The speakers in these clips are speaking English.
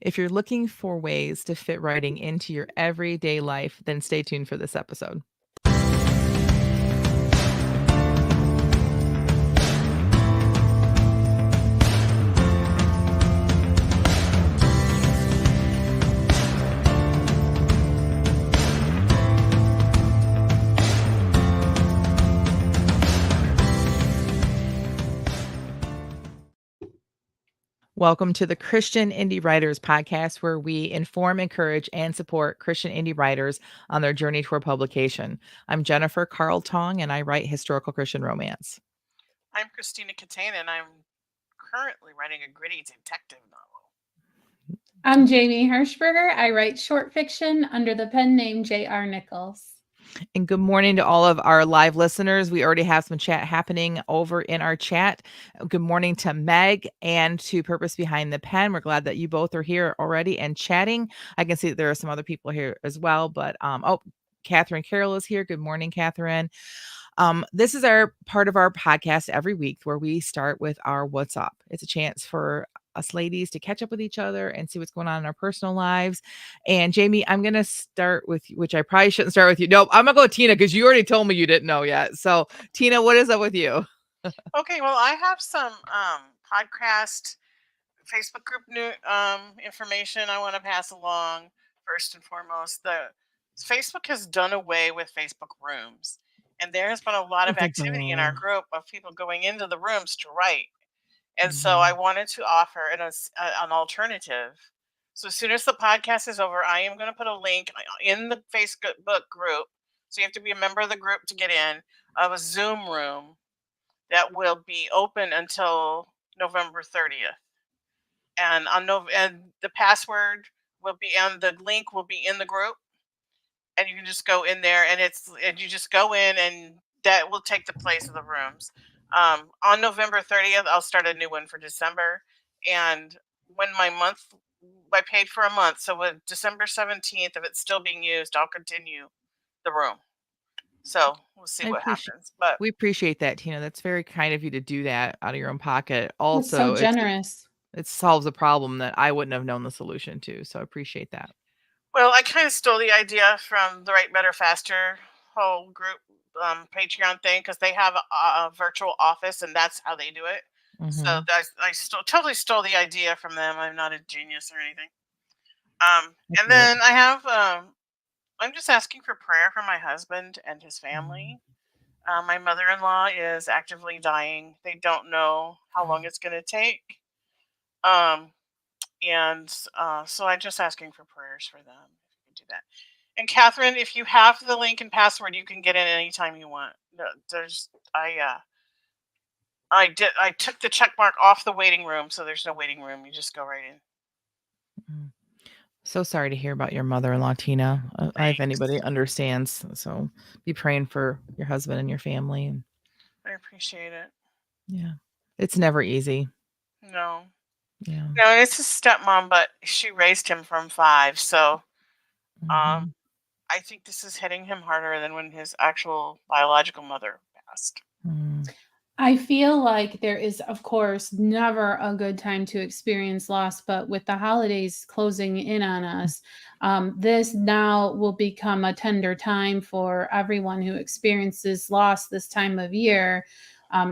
If you're looking for ways to fit writing into your everyday life, then stay tuned for this episode. Welcome to the Christian Indie Writers Podcast, where we inform, encourage, and support Christian indie writers on their journey toward publication. I'm Jennifer Carl Tong, and I write historical Christian romance. I'm Christina Catane, and I'm currently writing a gritty detective novel. I'm Jamie Hirschberger. I write short fiction under the pen name J.R. Nichols. And good morning to all of our live listeners. We already have some chat happening over in our chat. Good morning to Meg and to Purpose Behind the Pen. We're glad that you both are here already and chatting. I can see that there are some other people here as well, but Catherine Carroll is here. Good morning, Catherine. This is our part of our podcast every week where we start with our What's Up. It's a chance for us ladies to catch up with each other and see what's going on in our personal lives. And Jamie, I'm going to start with you, which I probably shouldn't start with you. Nope, I'm going to go with Tina because you already told me you didn't know yet. So Tina, what is up with you? Okay, well, I have some podcast Facebook group new information I want to pass along. First and foremost, the Facebook has done away with Facebook rooms, and there has been a lot of activity in our group of people going into the rooms to write. And so I wanted to offer an alternative. So as soon as the podcast is over, I am going to put a link in the Facebook group. So you have to be a member of the group to get in, of a Zoom room that will be open until November 30th. And and the password will be, and the link will be in the group, and you can just go in there, and you just go in, and that will take the place of the rooms. On November 30th, I'll start a new one for December. And when I paid for a month. So with December 17th, if it's still being used, I'll continue the room. So we'll see what happens. But we appreciate that, Tina. That's very kind of you to do that out of your own pocket. Also, so generous. It solves a problem that I wouldn't have known the solution to. So I appreciate that. Well, I kind of stole the idea from the Write Better Faster whole group Patreon thing, because they have a virtual office, and that's how they do it. So I totally stole the idea from them. I'm not a genius or anything. And then I have I'm just asking for prayer for my husband and his family. My mother-in-law is actively dying. They don't know how long it's going to take. So I'm just asking for prayers for them. If you can do that. And Catherine, if you have the link and password, you can get in anytime you want. I took the check mark off the waiting room, so there's no waiting room. You just go right in. So sorry to hear about your mother-in-law, Tina. If anybody understands, so be praying for your husband and your family. I appreciate it. Yeah, it's never easy. No. Yeah. No, it's his stepmom, but she raised him from 5. So, I think this is hitting him harder than when his actual biological mother passed. I feel like there is, of course, never a good time to experience loss, but with the holidays closing in on us, this now will become a tender time for everyone who experiences loss this time of year,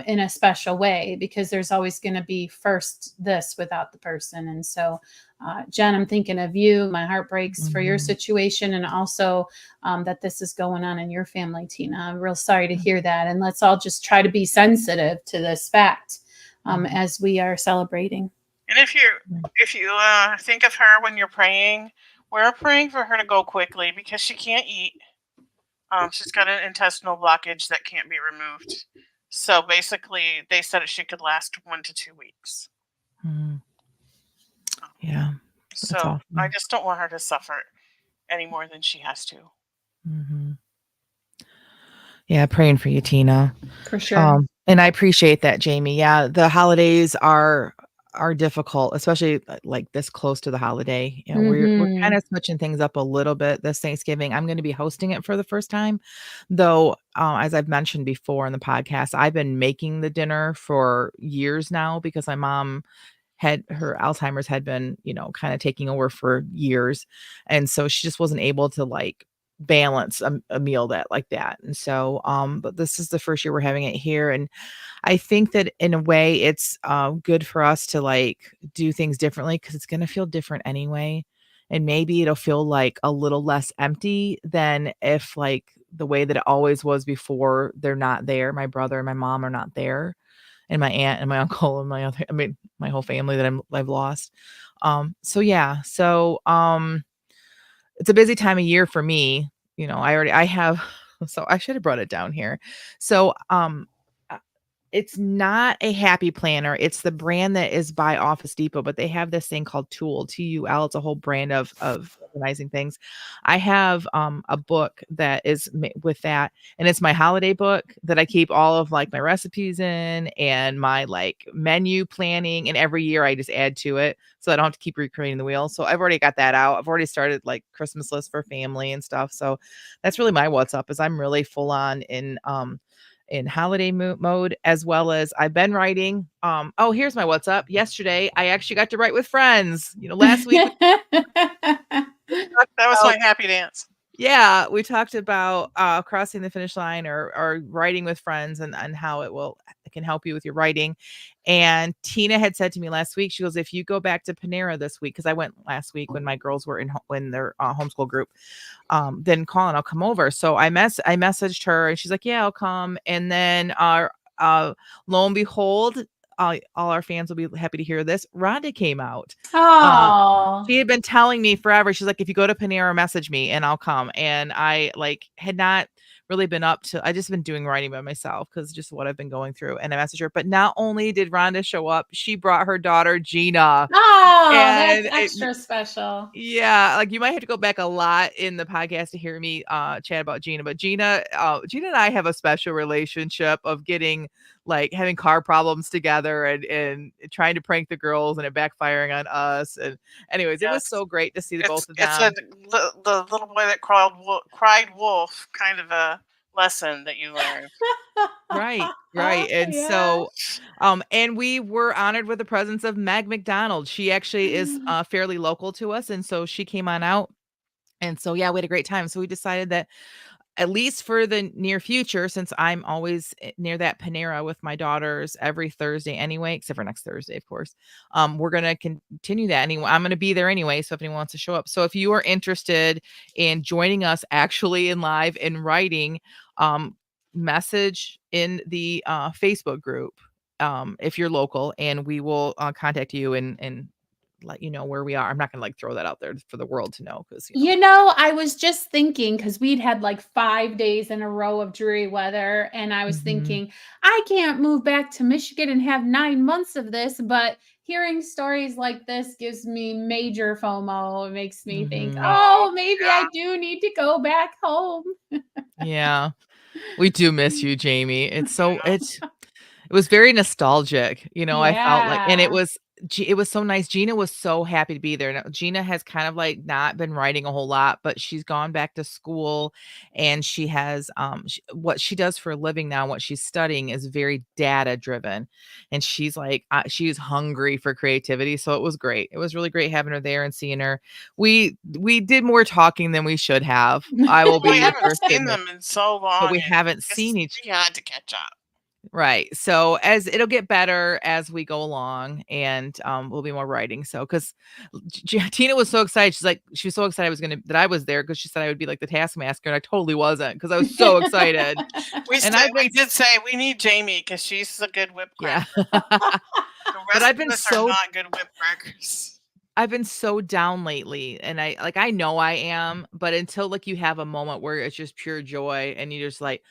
in a special way, because there's always going to be first this without the person. And so, Jen, I'm thinking of you. My heart breaks for your situation, and also that this is going on in your family, Tina. I'm real sorry to hear that. And let's all just try to be sensitive to this fact as we are celebrating. And if you think of her when you're praying, we're praying for her to go quickly, because she can't eat. She's got an intestinal blockage that can't be removed. So basically, they said she could last 1 to 2 weeks. Yeah. So awesome. I just don't want her to suffer any more than she has to. Yeah, praying for you, Tina. For sure. And I appreciate that, Jamie. Yeah, the holidays are difficult, especially like this close to the holiday. You know, we're kind of switching things up a little bit this Thanksgiving. I'm going to be hosting it for the first time, though. As I've mentioned before in the podcast, I've been making the dinner for years now because my mom her Alzheimer's had been, kind of taking over for years. And so she just wasn't able to like balance a meal like that. And so, but this is the first year we're having it here. And I think that in a way it's good for us to like do things differently because it's going to feel different anyway. And maybe it'll feel like a little less empty than if like the way that it always was before they're not there. My brother and my mom are not there, and my aunt and my uncle and my whole family that I've lost. So yeah. So it's a busy time of year for me. I have so I should have brought it down here. So uh, it's not a Happy Planner. It's the brand that is by Office Depot, but they have this thing called Tool, Tuul. It's a whole brand of organizing things. I have a book that is with that, and it's my holiday book that I keep all of like my recipes in and my like menu planning, and every year I just add to it so I don't have to keep recreating the wheel. So I've already got that out. I've already started like Christmas lists for family and stuff. So that's really my what's up is I'm really full on in holiday mode, as well as I've been writing. Oh, here's my what's up. Yesterday, I actually got to write with friends. Last week That was my happy dance. yeah, we talked about crossing the finish line or writing with friends and how it can help you with your writing. And Tina had said to me last week, she goes, if you go back to Panera this week, because I went last week when my girls were in their homeschool group, then call and I'll come over. So I messaged her and she's like, yeah, I'll come. And then lo and behold, all our fans will be happy to hear this. Rhonda came out. Oh, She had been telling me forever. She's like, if you go to Panera, message me and I'll come. And I like had not really been up to, I just been doing writing by myself because just what I've been going through. And I messaged her, but not only did Rhonda show up, she brought her daughter Gina. oh, And that's extra special. yeah, like you might have to go back a lot in the podcast to hear me chat about Gina, but Gina and I have a special relationship of getting like having car problems together and trying to prank the girls and it backfiring on us. And anyways, it was so great to see the both of them. It's the little boy that cried wolf kind of a lesson that you learned. Right. And Yeah. so and we were honored with the presence of Meg McDonald. She actually is fairly local to us, and so she came on out. And so yeah, we had a great time. So we decided that at least for the near future, since I'm always near that Panera with my daughters every Thursday anyway, except for next Thursday, of course. We're gonna continue that anyway. I'm gonna be there anyway, so if anyone wants to show up. So if you are interested in joining us actually in live in writing, message in the Facebook group if you're local, and we will contact you and let you know where we are. I'm not gonna like throw that out there for the world to know because I was just thinking because we'd had like 5 days in a row of dreary weather, and I was thinking, I can't move back to Michigan and have 9 months of this, but hearing stories like this gives me major FOMO. It makes me think, oh, maybe I do need to go back home. Yeah. We do miss you, Jamie. It was very nostalgic, I felt like, and Yeah. it was so nice. Gina was so happy to be there. Now, Gina has kind of like not been writing a whole lot, but she's gone back to school and she has what she does for a living now, what she's studying is very data driven. And she's like she's hungry for creativity, so it was great. It was really great having her there and seeing her. We did more talking than we should have. I will We be the haven't first to seen admit, them in so but long. we and haven't seen we had to catch up. right. So as it'll get better as we go along and we'll be more writing. So because Tina was so excited. She was so excited that I was there because she said I would be like the taskmaster, and I totally wasn't because I was so excited. We did say we need Jamie because she's a good whip Yeah. cracker. The rest I've of been us are not good whip crackers. I've been so down lately, and I know I am, but until like you have a moment where it's just pure joy and you're just like,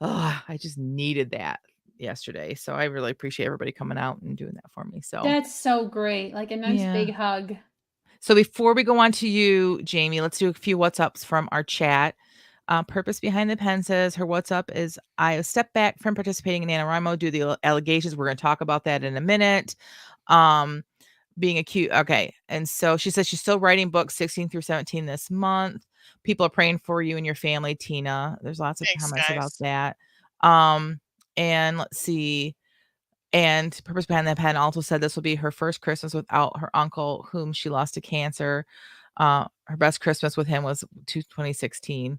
oh, I just needed that yesterday. So I really appreciate everybody coming out and doing that for me. So That's so great. Like a nice yeah. big hug. So before we go on to you, Jamie, let's do a few what's ups from our chat. Purpose Behind the Pen says her what's up is I step back from participating in NaNoWriMo due to the allegations. We're going to talk about that in a minute. Being acute. Okay. And so she says she's still writing books 16 through 17 this month. People are praying for you and your family, Tina. There's lots of Thanks, comments about guys. that. And let's see. And Purpose Behind the Pen also said this will be her first Christmas without her uncle, whom she lost to cancer. Her best Christmas with him was 2016.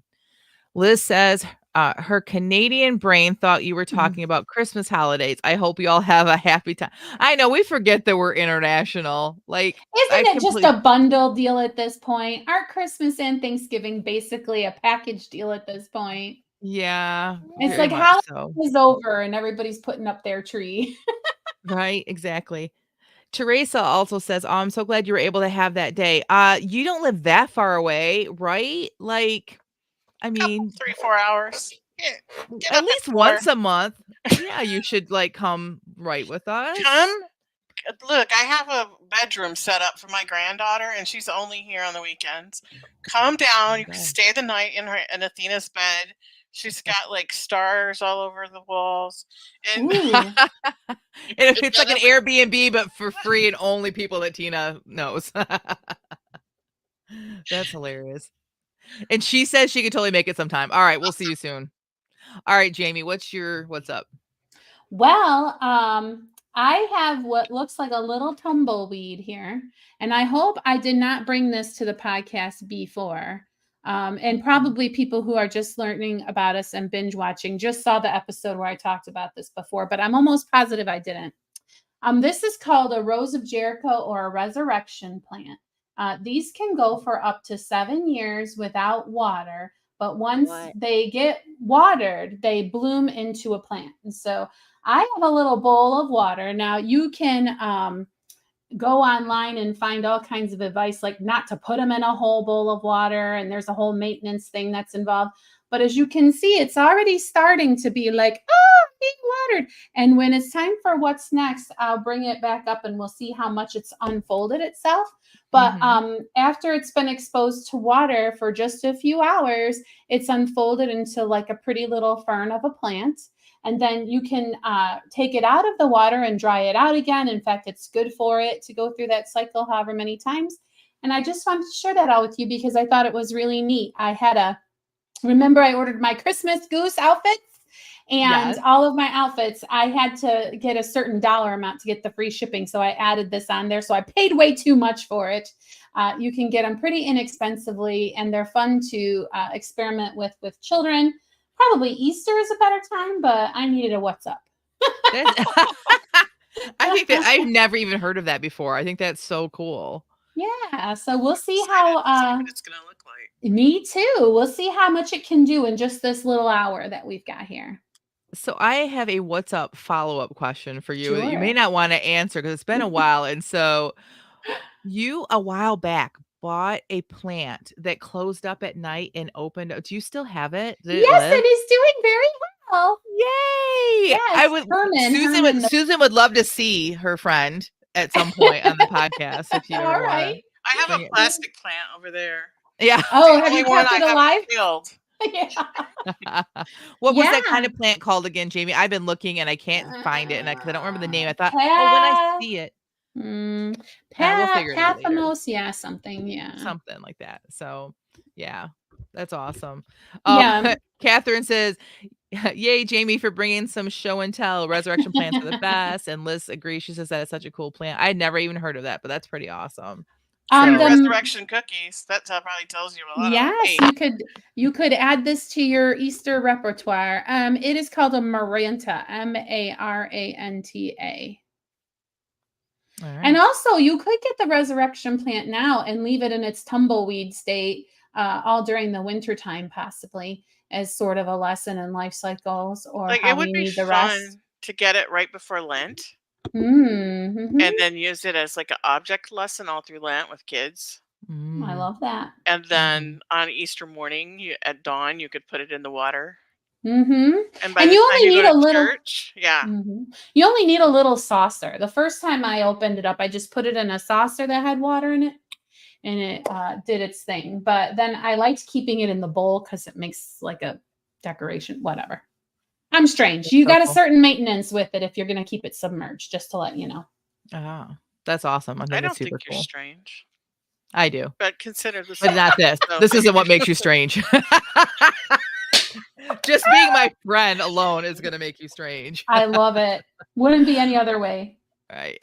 Liz says her Canadian brain thought you were talking about Christmas holidays. I hope you all have a happy time. I know we forget that we're international. Like, Isn't it just a bundle deal at this point? Aren't Christmas and Thanksgiving basically a package deal at this point? Yeah. It's like Halloween is over and everybody's putting up their tree. Right, exactly. Teresa also says, "Oh, I'm so glad you were able to have that day." You don't live that far away, right? Like, I mean, 3-4 hours. At least once a month. Yeah, you should like come right with us. Look, I have a bedroom set up for my granddaughter, and she's only here on the weekends. Come down. You can stay the night in Athena's bed. She's got like stars all over the walls. And it's like an Airbnb, but for free and only people that Tina knows. That's hilarious. And she says she could totally make it sometime. All right, we'll see you soon. All right, Jamie, what's up? Well, I have what looks like a little tumbleweed here, and I hope I did not bring this to the podcast before. And probably people who are just learning about us and binge watching just saw the episode where I talked about this before, but I'm almost positive I didn't. This is called a Rose of Jericho or a resurrection plant. These can go for up to 7 years without water, but once they get watered, they bloom into a plant. And so I have a little bowl of water. Now you can go online and find all kinds of advice, like not to put them in a whole bowl of water. And there's a whole maintenance thing that's involved. But as you can see, it's already starting to be like, being watered. And when it's time for what's next, I'll bring it back up and we'll see how much it's unfolded itself. But after it's been exposed to water for just a few hours, it's unfolded into like a pretty little fern of a plant. And then you can take it out of the water and dry it out again. In fact, it's good for it to go through that cycle however many times. And I just wanted to share that out with you because I thought it was really neat. Remember I ordered my Christmas goose outfits, and all of my outfits, I had to get a certain dollar amount to get the free shipping. So I added this on there. So I paid way too much for it. You can get them pretty inexpensively, and they're fun to experiment with children. Probably Easter is a better time, but I needed a what's up. I think that I've never even heard of that before. I think that's so cool. Yeah. So we'll see how what it's going to look like. Me too. We'll see how much it can do in just this little hour that we've got here. So I have a what's up follow-up question for you that you may not want to answer because it's been a while. And so you a while back bought a plant that closed up at night and opened. Do you still have it? Yes, it is doing very well. Yay! Yes, Susan would love to see her friend at some point on the podcast. If you all right. I have a plastic plant over there. Yeah. Oh, have you kept it alive? Yeah. What was that kind of plant called again, Jamie? I've been looking and I can't find it, and because I don't remember the name. I thought, when I see it. We'll figure it out later. Something like that. So yeah, that's awesome. Yeah. Catherine says, yay, Jamie, for bringing some show and tell. Resurrection plants are the best. And Liz agrees. She says that is such a cool plant. I'd never even heard of that, but that's pretty awesome. Resurrection cookies. That probably tells you a lot. Yes, you could add this to your Easter repertoire. It is called a Maranta, Maranta. Right. And also, you could get the resurrection plant now and leave it in its tumbleweed state all during the winter time, possibly as sort of a lesson in life cycles or like how it would we be need the fun rest. To get it right before Lent. Mm-hmm. And then use it as like an object lesson all through Lent with kids. I love that. And then on Easter morning, at dawn, you could put it in the water. Mm-hmm. And you only need a little. Church, You only need a little saucer. The first time I opened it up, I just put it in a saucer that had water in it, and it did its thing. But then I liked keeping it in the bowl because it makes like a decoration. Whatever. I'm strange. You got a certain maintenance with it if you're going to keep it submerged, just to let you know. Oh, that's awesome. I don't think you're strange. I do. But consider this. But not this. This isn't what makes you strange. Just being my friend alone is going to make you strange. I love it. Wouldn't be any other way. Right.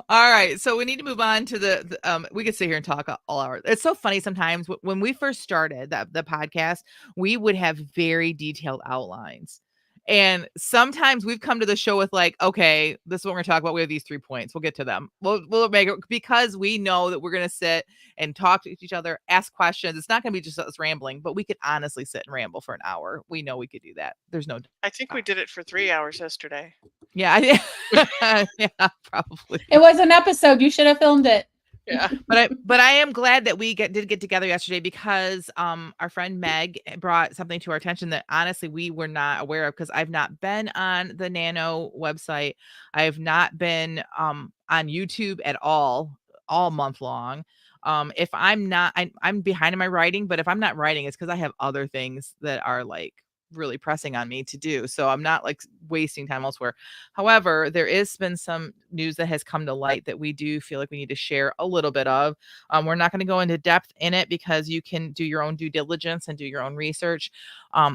All right. So we need to move on to we could sit here and talk all hour. It's so funny sometimes when we first started the podcast, we would have very detailed outlines. And sometimes we've come to the show with like, okay, this is what we're going to talk about. We have these 3 points. We'll get to them. We'll make it because we know that we're going to sit and talk to each other, ask questions. It's not going to be just us rambling, but we could honestly sit and ramble for an hour. We know we could do that. There's no. I think we did it for 3 hours yesterday. Yeah. Yeah, probably. It was an episode. You should have filmed it. Yeah. But I am glad that we did get together yesterday because our friend Meg brought something to our attention that honestly we were not aware of, because I've not been on the Nano website. I have not been on YouTube at all month long. If I'm not, I'm behind in my writing, but if I'm not writing, it's because I have other things that are like really pressing on me to do. So I'm not like wasting time elsewhere. However, there is been some news that has come to light that we do feel like we need to share a little bit of. We're not going to go into depth in it because you can do your own due diligence and do your own research.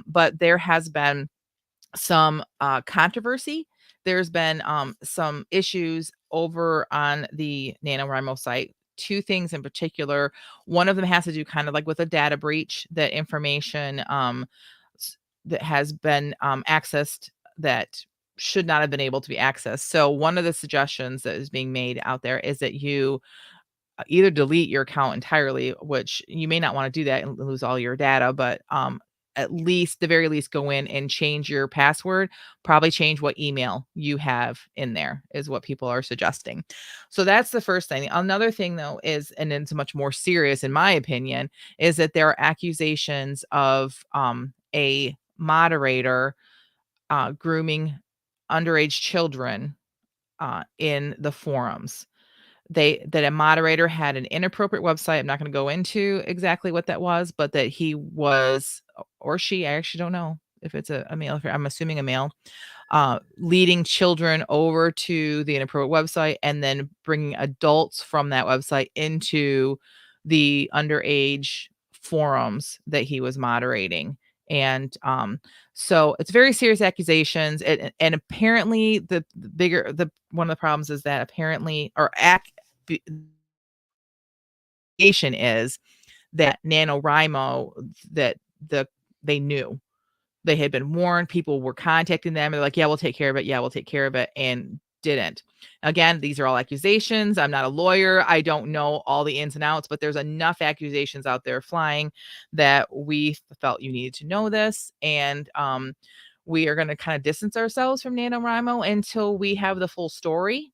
But there has been some controversy. There's been some issues over on the NaNoWriMo site. 2 things in particular. One of them has to do kind of like with a data breach, that information that has been accessed that should not have been able to be accessed. So one of the suggestions that is being made out there is that you either delete your account entirely, which you may not want to do that and lose all your data, but at least, the very least, go in and change your password. Probably change what email you have in there is what people are suggesting. So that's the first thing. Another thing, though, is, and it's much more serious, in my opinion, is that there are accusations of a moderator grooming underage children in the forums. That a moderator had an inappropriate website. I'm not going to go into exactly what that was, but that he was, or she, I actually don't know if it's a male, I'm assuming a male, leading children over to the inappropriate website and then bringing adults from that website into the underage forums that he was moderating. And so it's very serious accusations. And apparently one of the problems is that apparently, or is that NaNoWriMo, that they knew. They had been warned. People were contacting them. They're like, yeah, we'll take care of it. Yeah, we'll take care of it. And didn't. Again, these are all accusations. I'm not a lawyer. I don't know all the ins and outs, but there's enough accusations out there flying that we felt you needed to know this. And we are going to kind of distance ourselves from NaNoWriMo until we have the full story.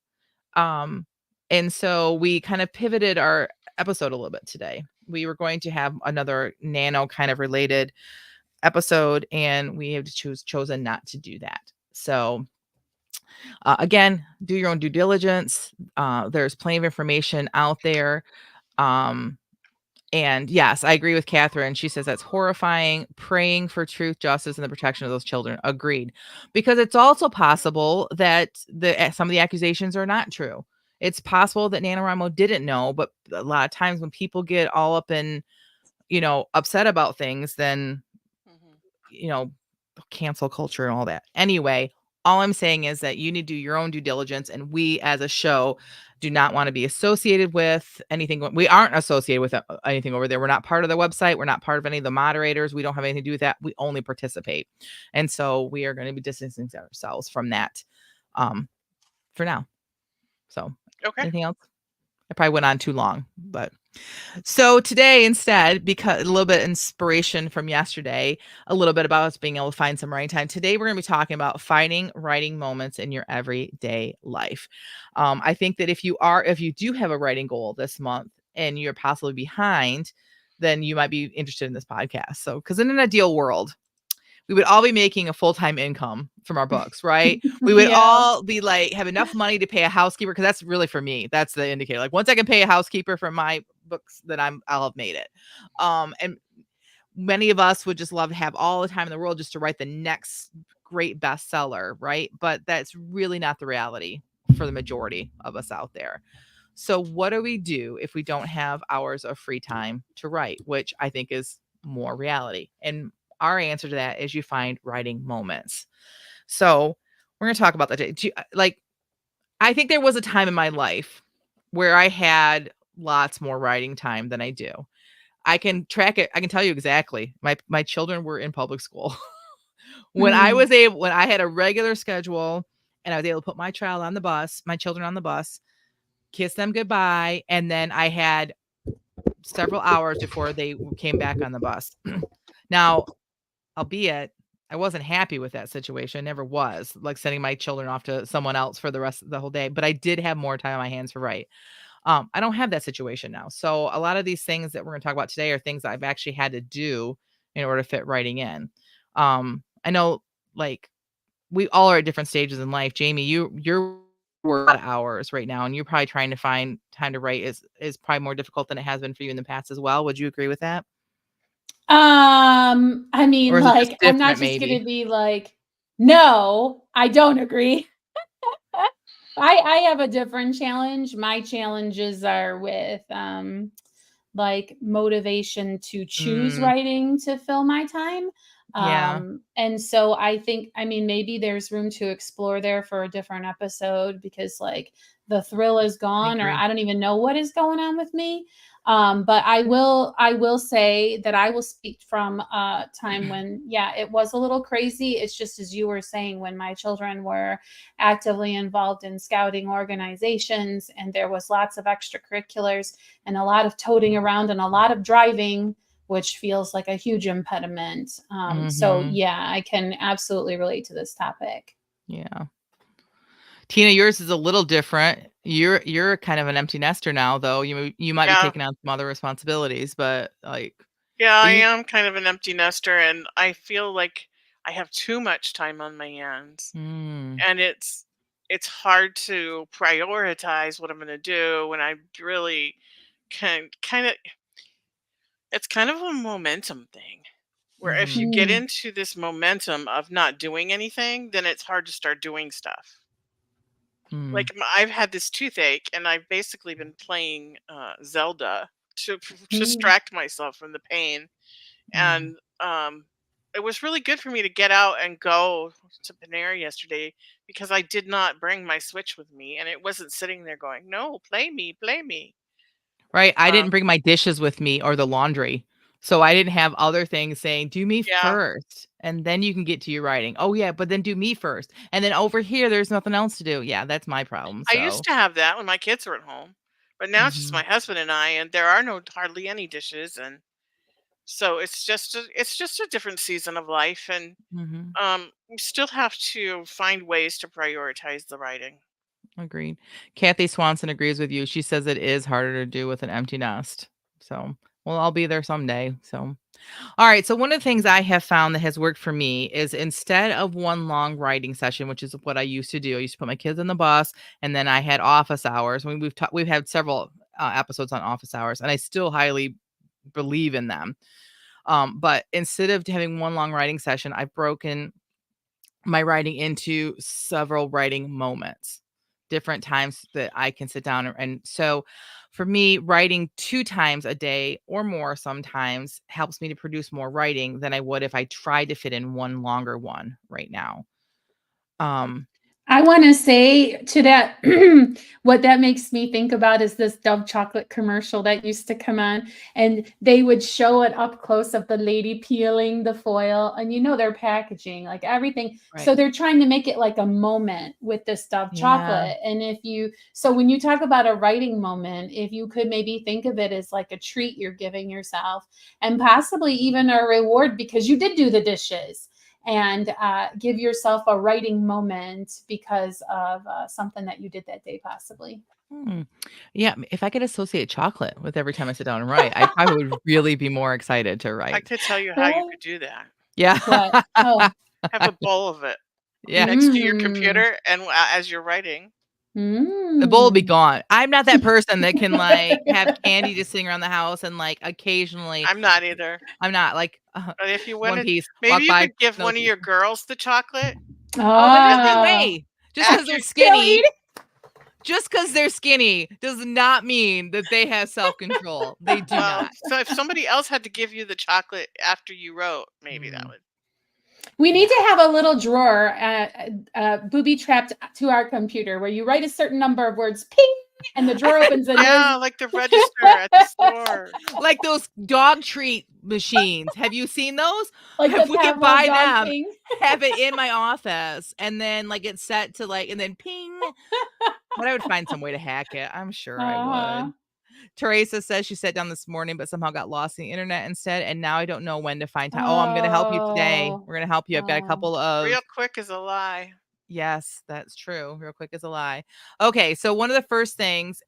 And so we kind of pivoted our episode a little bit today. We were going to have another nano kind of related episode, and we have chosen not to do that. So again, do your own due diligence. There's plenty of information out there. And yes, I agree with Catherine. She says that's horrifying. Praying for truth, justice, and the protection of those children. Agreed. Because it's also possible that some of the accusations are not true. It's possible that NaNoWriMo didn't know, but a lot of times when people get all up in, upset about things, then, cancel culture and all that. Anyway, all I'm saying is that you need to do your own due diligence, and we as a show do not want to be associated with anything. We aren't associated with anything over there. We're not part of the website. We're not part of any of the moderators. We don't have anything to do with that. We only participate. And so we are going to be distancing ourselves from that for now. So Okay. Anything else? I probably went on too long, but so today instead, because a little bit inspiration from yesterday, a little bit about us being able to find some writing time. Today, we're going to be talking about finding writing moments in your everyday life. I think that if you do have a writing goal this month and you're possibly behind, then you might be interested in this podcast. So, because in an ideal world, we would all be making a full-time income from our books, right? We would all be like, have enough money to pay a housekeeper. Cause that's really, for me, that's the indicator. Like once I can pay a housekeeper for my books, then I'll have made it. And many of us would just love to have all the time in the world just to write the next great bestseller, right? But that's really not the reality for the majority of us out there. So what do we do if we don't have hours of free time to write, which I think is more reality? And our answer to that is you find writing moments. So we're going to talk about that. I think there was a time in my life where I had lots more writing time than I do. I can track it. I can tell you exactly. My children were in public school. When I had a regular schedule and I was able to put my children on the bus, kiss them goodbye, and then I had several hours before they came back on the bus. Now, albeit I wasn't happy with that situation, never was, like sending my children off to someone else for the rest of the whole day, but I did have more time on my hands to write. I don't have that situation now. So a lot of these things that we're going to talk about today are things that I've actually had to do in order to fit writing in. I know, like, we all are at different stages in life. Jamie, you're a lot of hours right now, and you're probably trying to find time to write is probably more difficult than it has been for you in the past as well. Would you agree with that? I mean, Or is it just like, I'm not different just maybe? gonna be like, no, I don't agree. I have a different challenge. My challenges are with like motivation to choose Mm, writing to fill my time. yeah, And so I think, I mean, maybe there's room to explore there for a different episode because like the thrill is I gone, or agree. I don't even know what is going on with me. But I will say that I will speak from a time when, yeah, it was a little crazy. It's just as you were saying, when my children were actively involved in scouting organizations and there was lots of extracurriculars and a lot of toting around and a lot of driving, which feels like a huge impediment. So Mhm. yeah, I can absolutely relate to this topic. Yeah. Tina, yours is a little different. You're kind of an empty nester now, though. You might be Yeah. taking on some other responsibilities, but, like, Yeah, are I you am kind of an empty nester, and I feel like I have too much time on my hands. Mm, And it's hard to prioritize what I'm going to do when I really can kind of it's kind of a momentum thing. Where if you mhm, get Mm. into this momentum of not doing anything, then it's hard to start doing stuff. mm, Like I've had this toothache, and I've basically been playing Zelda to Mm. distract myself from the pain. mm. And it was really good for me to get out and go to Panera yesterday because I did not bring my Switch with me, and it wasn't sitting there going, "No, play me, play me." Right, I didn't Um, bring my dishes with me or the laundry, so I didn't have other things saying, "Do me yeah, first, and then you can get to your writing." "Oh, yeah, but then do me first, and then over here, there's nothing else to do." Yeah, that's my problem, I used so to have that when my kids were at home, but now it's just mhm, my husband and I, and there are no hardly any dishes, and so it's just a different season of life, and mhm. you still have to find ways to prioritize the writing. Agreed. Kathy Swanson agrees with you. She says it is harder to do with an empty nest. So, well, I'll be there someday. So, all right. So, one of the things I have found that has worked for me is instead of one long writing session, which is what I used to do, I used to put my kids in the bus and then I had office hours. We've had several episodes on office hours, and I still highly believe in them. But instead of having one long writing session, I've broken my writing into several writing moments, different times that I can sit down and so for me, writing 2 times a day or more sometimes helps me to produce more writing than I would if I tried to fit in one longer one right now. Um, I want to say to that, what that makes me think about is this Dove chocolate commercial that used to come on, and they would show it up close of the lady peeling the foil, and their packaging, like everything. right. So they're trying to make it like a moment with this Dove Yeah. chocolate. And so when you talk about a writing moment, if you could maybe think of it as like a treat you're giving yourself, and possibly even a reward because you did do the dishes, and give yourself a writing moment because of something that you did that day, possibly. Hmm. Yeah, if I could associate chocolate with every time I sit down and write, I probably would really be more excited to I write. could tell you how you Right? could do that. Yeah. What? Oh. Have a bowl of it Yeah. next to your Mm. computer, and as you're writing. The bowl will be Mm. gone. I'm not that person that can, like, have candy just sitting around the house and, like, occasionally I'm not either. I'm not, like, But if you 1 wanted, piece, maybe walk you by, could give another one of piece. your girls the chocolate Oh, they're the same Oh. way. Just because 'cause after. they're They'll eat skinny it. Just because they're skinny does not mean that they have self-control. They do Well, not. so if somebody else had to give you the chocolate after you wrote, maybe that would. We need to have a little drawer, booby trapped to our computer where you write a certain number of words, ping, and the drawer opens and Yeah, like the register at the store. Like those dog treat machines. Have you seen those? like If the we could Pavlov buy dog them, thing. have it in my office, and then like it's set to like, and then ping. But I would find some way to hack it. I'm sure I would. Teresa says she sat down this morning, but somehow got lost in the internet instead. And now I don't know when to find time. Oh, I'm going to help you today. We're going to help you. I've got a couple of. Real quick is a lie. Yes, that's true. Real quick is a lie. Okay. So one of the first things,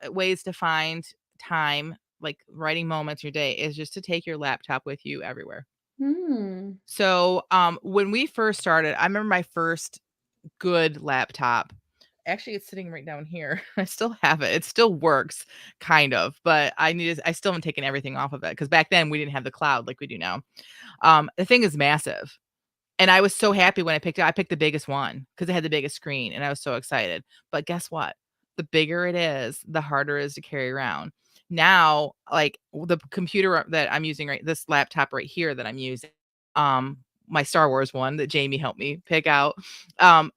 ways to find time, like writing moments in your day, is just to take your laptop with you everywhere. So when we first started, I remember my first good laptop. Actually, it's sitting right down here. I still have it. It still works, kind of, but I still haven't taken everything off of it because back then we didn't have the cloud like we do now. The thing is massive. And I was so happy when I picked it. I picked the biggest one because it had the biggest screen and I was so excited. But guess what? The bigger it is, the harder it is to carry around. Now, like the computer that I'm using this laptop right here that I'm using, my Star Wars one that Jamie helped me pick out,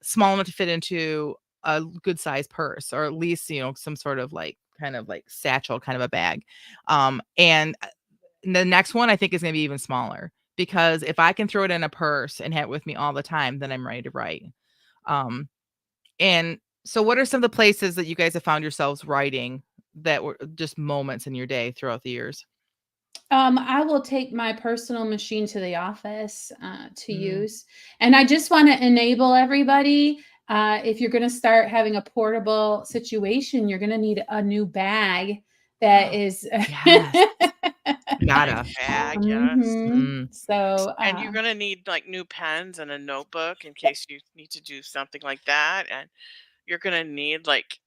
small enough to fit into a good size purse, or at least, some sort of like kind of like satchel kind of a bag. And the next one I think is going to be even smaller, because if I can throw it in a purse and have it with me all the time, then I'm ready to write. And so what are some of the places that you guys have found yourselves writing that were just moments in your day throughout the years? I will take my personal machine to the office to use. And I just want to enable everybody. If you're going to start having a portable situation, you're going to need a new bag that is. Yes. Gotta. Bag, yes. So, and you're gonna need like new pens and a notebook in case you need to do something like that, and you're gonna need like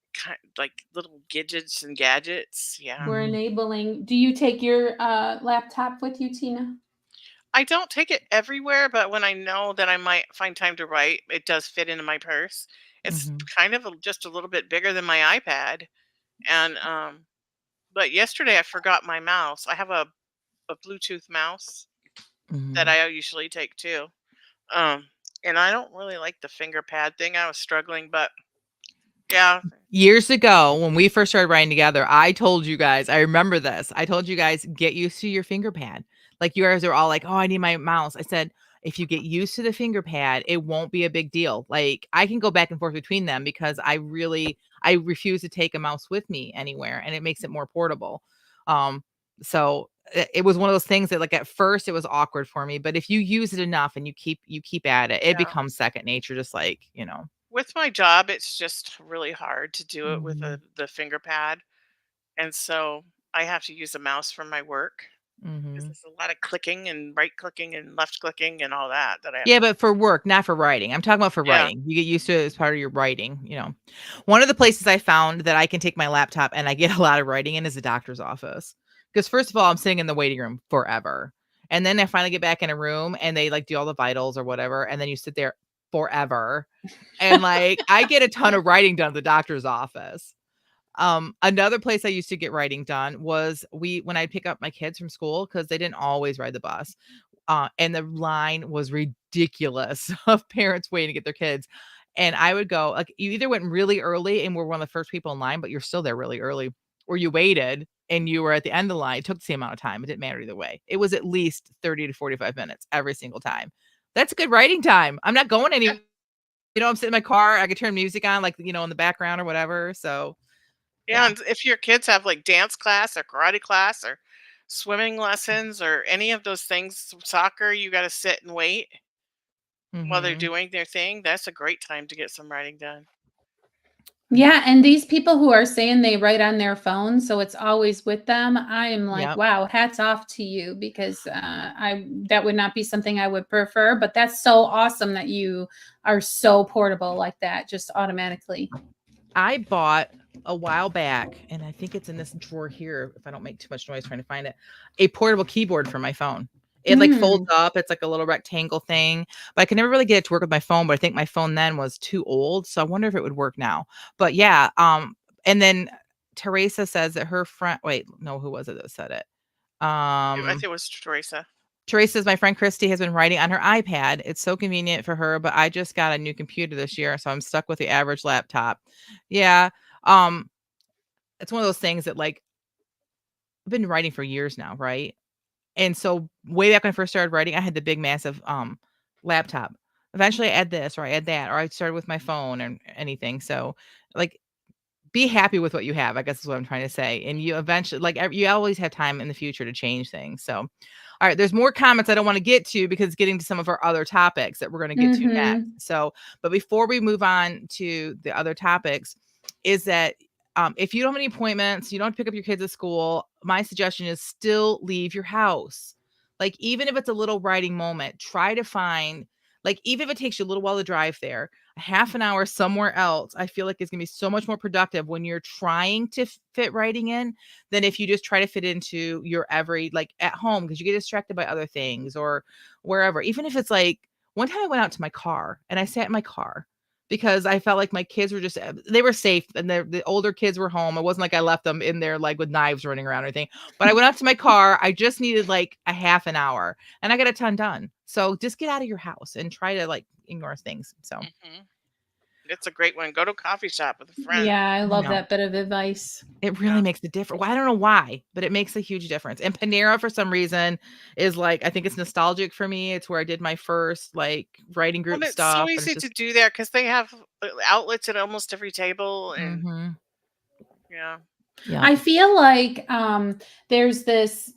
little gadgets and gadgets. Yeah. we're enabling. Do you take your laptop with you, Tina? I don't take it everywhere, but when I know that I might find time to write, it does fit into my purse. It's kind of just a little bit bigger than my iPad, and but yesterday I forgot my mouse. I have a Bluetooth mouse that I usually take too. And I don't really like the finger pad thing. I was struggling, but yeah. Years ago, when we first started writing together, I told you guys, I remember this. I told you guys, get used to your finger pad. Like you guys are all like, oh, I need my mouse. I said, if you get used to the finger pad, it won't be a big deal. Like I can go back and forth between them because I refuse to take a mouse with me anywhere, and it makes it more portable. So it was one of those things that like at first it was awkward for me, but if you use it enough and you keep at it, it becomes second nature, just like, With my job, it's just really hard to do it with the finger pad. And so I have to use a mouse for my work. There's a lot of clicking and right clicking and left clicking and all that I have. Yeah, but for work, not for writing. I'm talking about for Yeah. writing. You get used to it as part of your writing, One of the places I found that I can take my laptop and I get a lot of writing in is the doctor's office. Because first of all, I'm sitting in the waiting room forever. And then I finally get back in a room and they like do all the vitals or whatever. And then you sit there forever. And like I get a ton of writing done at the doctor's office. Another place I used to get writing done was when I'd pick up my kids from school, because they didn't always ride the bus. And the line was ridiculous of parents waiting to get their kids. And I would go, like, you either went really early and were one of the first people in line, but you're still there really early, or you waited and you were at the end of the line. It took the same amount of time. It didn't matter either way. It was at least 30 to 45 minutes every single time. That's a good writing time. I'm not going anywhere. I'm sitting in my car. I could turn music on, like, in the background or whatever. So, Yeah, and if your kids have like dance class or karate class or swimming lessons or any of those things, soccer, you got to sit and wait while they're doing their thing. That's a great time to get some writing done. Yeah, and these people who are saying they write on their phone, so it's always with them, I am like, Yep. wow, hats off to you, because that would not be something I would prefer, but that's so awesome that you are so portable like that, just automatically. I bought a while back, and I think it's in this drawer here, if I don't make too much noise trying to find it, a portable keyboard for my phone. It like folds up. It's like a little rectangle thing, but I could never really get it to work with my phone. But I think my phone then was too old, so I wonder if it would work now. But yeah, and then Teresa says that her friend. Wait, no, who was it that said it? I think it was Teresa. Teresa says my friend Christy has been writing on her iPad. It's so convenient for her, but I just got a new computer this year, so I'm stuck with the average laptop. Yeah, it's one of those things that like I've been writing for years now, right? And so way back when I first started writing, I had the big massive laptop. Eventually I add this or I add that, or I started with my phone or anything. So like be happy with what you have, I guess is what I'm trying to say. And you eventually you always have time in the future to change things. So all right, there's more comments I don't want to get to because it's getting to some of our other topics that we're going to get to next. So, but before we move on to the other topics, is that if you don't have any appointments, you don't pick up your kids at school, my suggestion is still leave your house. Like, even if it's a little writing moment, try to find, like, even if it takes you a little while to drive there, a half an hour somewhere else, I feel like it's going to be so much more productive when you're trying to fit writing in than if you just try to fit into your like at home, because you get distracted by other things or wherever. Even if it's like, one time I went out to my car and I sat in my car because I felt like my kids were they were safe and the older kids were home. It wasn't like I left them in there like with knives running around or anything. But I went out to my car. I just needed like a half an hour and I got a ton done. So just get out of your house and try to like ignore things. So it's a great one. Go to a coffee shop with a friend. Yeah, I love that bit of advice. It really makes a difference. Well, I don't know why, but it makes a huge difference. And Panera, for some reason, is like, I think it's nostalgic for me. It's where I did my first like writing group stuff. It's so easy to do there because they have outlets at almost every table. And yeah. I feel like there's this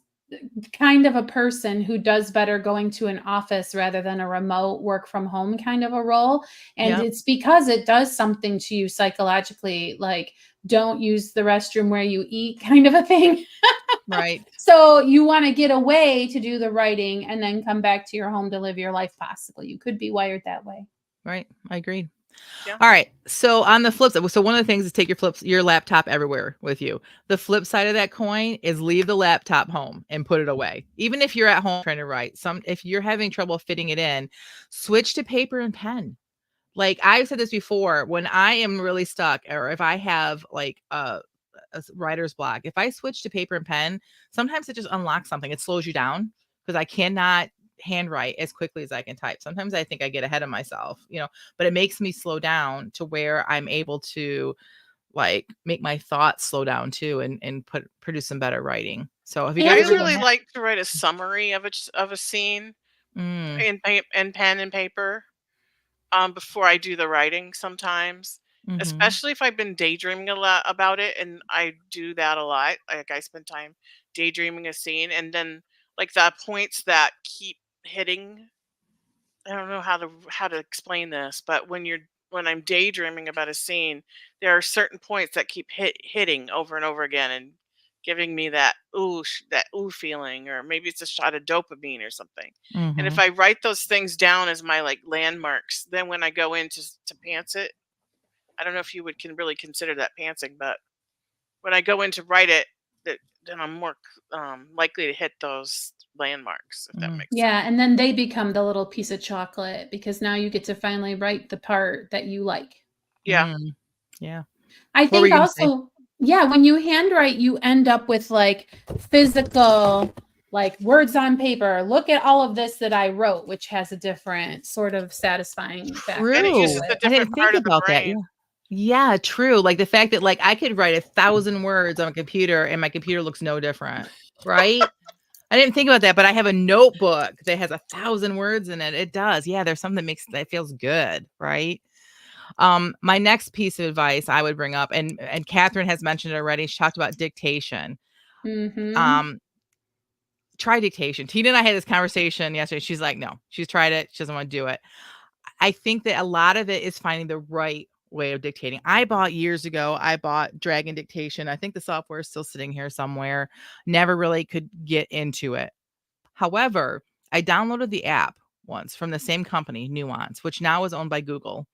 kind of a person who does better going to an office rather than a remote work from home kind of a role. And it's because it does something to you psychologically, like don't use the restroom where you eat kind of a thing. Right. So you want to get away to do the writing and then come back to your home to live your life possibly. You could be wired that way. Right. I agree. Yeah. All right. So on the flip side, so one of the things is take your laptop everywhere with you. The flip side of that coin is leave the laptop home and put it away. Even if you're at home trying to write, if you're having trouble fitting it in, switch to paper and pen. Like I've said this before, when I am really stuck or if I have like a writer's block, if I switch to paper and pen, sometimes it just unlocks something. It slows you down because I cannot handwrite as quickly as I can type. Sometimes I think I get ahead of myself, but it makes me slow down to where I'm able to like make my thoughts slow down too and produce some better writing. So if you guys really like to write a summary of a scene in pen and paper before I do the writing sometimes. Especially if I've been daydreaming a lot about it, and I do that a lot. Like I spend time daydreaming a scene, and then like the points that keep hitting. I don't know how to explain this, but when I'm daydreaming about a scene, there are certain points that keep hitting over and over again and giving me that ooh feeling, or maybe it's a shot of dopamine or something. And if I write those things down as my like landmarks, then when I go in to pants it, I don't know if you can really consider that pantsing, but when I go in to write it, then I'm more likely to hit those landmarks, if that makes sense. Yeah, and then they become the little piece of chocolate because now you get to finally write the part that you like. Yeah. Yeah. I think also, when you handwrite, you end up with like physical, like words on paper. Look at all of this that I wrote, which has a different sort of satisfying factor. And it uses a different part of the brain. Yeah, true. Like the fact that like I could write 1,000 words on a computer and my computer looks no different, right? I didn't think about that, but I have a notebook that has 1,000 words in it. It does. Yeah, there's something that feels good, right? My next piece of advice I would bring up, and Catherine has mentioned it already. She talked about dictation. Try dictation. Tina and I had this conversation yesterday. She's like, no, she's tried it. She doesn't want to do it. I think that a lot of it is finding the right way of dictating. Years ago, I bought Dragon Dictation. I think the software is still sitting here somewhere. Never really could get into it. However, I downloaded the app once from the same company, Nuance, which now is owned by Google.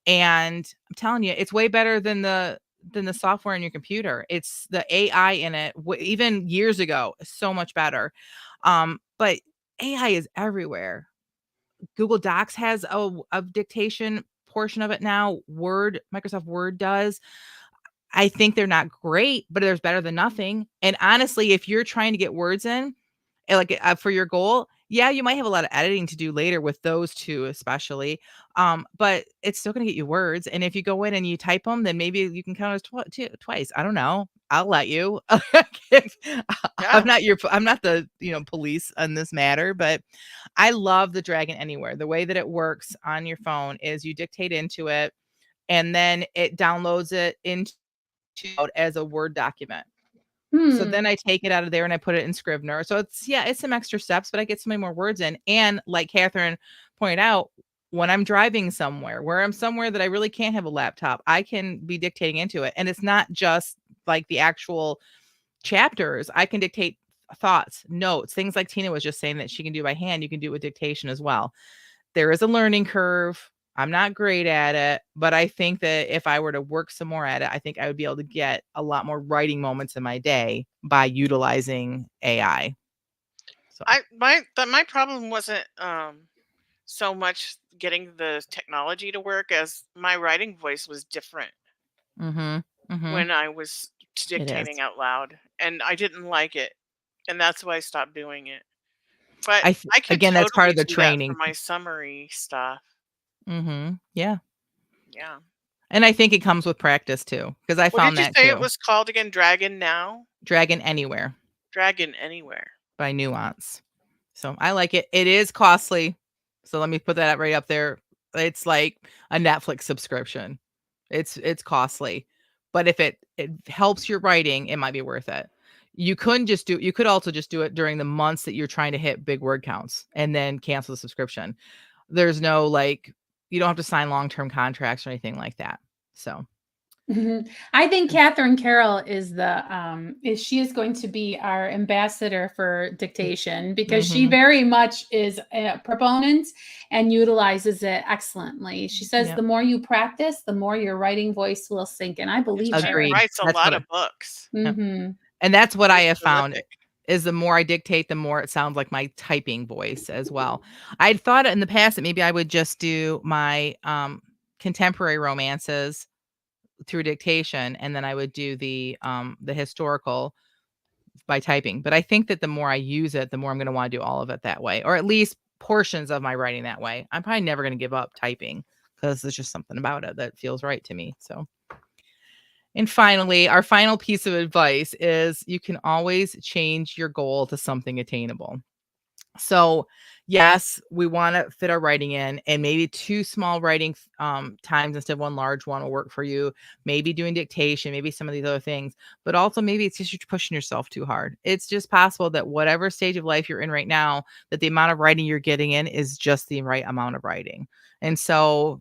And I'm telling you, it's way better than the software in your computer. It's the AI in it, even years ago, so much better. But AI is everywhere. Google Docs has a dictation portion of it now. Microsoft Word does. I think they're not great, but there's better than nothing. And honestly, if you're trying to get words in, like for your goal, yeah, you might have a lot of editing to do later with those two, especially. But it's still going to get you words. And if you go in and you type them, then maybe you can count as twice. I don't know. I'll let you. Yeah. I'm not the police on this matter, but I love the Dragon Anywhere. The way that it works on your phone is you dictate into it, and then it downloads it into as a Word document. So then I take it out of there and I put it in Scrivener. So it's some extra steps, but I get so many more words in. And like Catherine pointed out, when I'm driving somewhere, where I'm somewhere that I really can't have a laptop, I can be dictating into it. And it's not just like the actual chapters. I can dictate thoughts, notes, things like Tina was just saying that she can do by hand. You can do it with dictation as well. There is a learning curve. I'm not great at it, but I think that if I were to work some more at it, I think I would be able to get a lot more writing moments in my day by utilizing AI. So My problem wasn't so much getting the technology to work as my writing voice was different when I was it is. dictating out loud, and I didn't like it, and that's why I stopped doing it. But I I could again, that's part totally of the do that for training. my summary stuff. Yeah. Yeah. And I think it comes with practice too, because I What found did you that say it too. was called again? Dragon Now? Dragon Anywhere Dragon Anywhere. by Nuance. So I like it. It is costly. So let me put that right up there. It's like a Netflix subscription. It's costly. But if it helps your writing, it might be worth it. You could also just do it during the months that you're trying to hit big word counts and then cancel the subscription. There's no you don't have to sign long-term contracts or anything like that. So I think Catherine Carroll is she is going to be our ambassador for dictation because she very much is a proponent and utilizes it excellently. She says the more you practice, the more your writing voice will sink, and I believe She her. writes a lot of books. And that's what I have found terrific. is the more I dictate, the more it sounds like my typing voice as well. I'd thought in the past that maybe I would just do my contemporary romances through dictation, and then I would do the historical by typing. But I think that the more I use it, the more I'm going to want to do all of it that way, or at least portions of my writing that way. I'm probably never going to give up typing because there's just something about it that feels right to me. So, and finally, our final piece of advice is you can always change your goal to something attainable. So, yes, we want to fit our writing in, and maybe 2 small writing times instead of 1 large one will work for you. Maybe doing dictation, maybe some of these other things, but also maybe it's just you're pushing yourself too hard. It's just possible that whatever stage of life you're in right now, that the amount of writing you're getting in is just the right amount of writing. And so,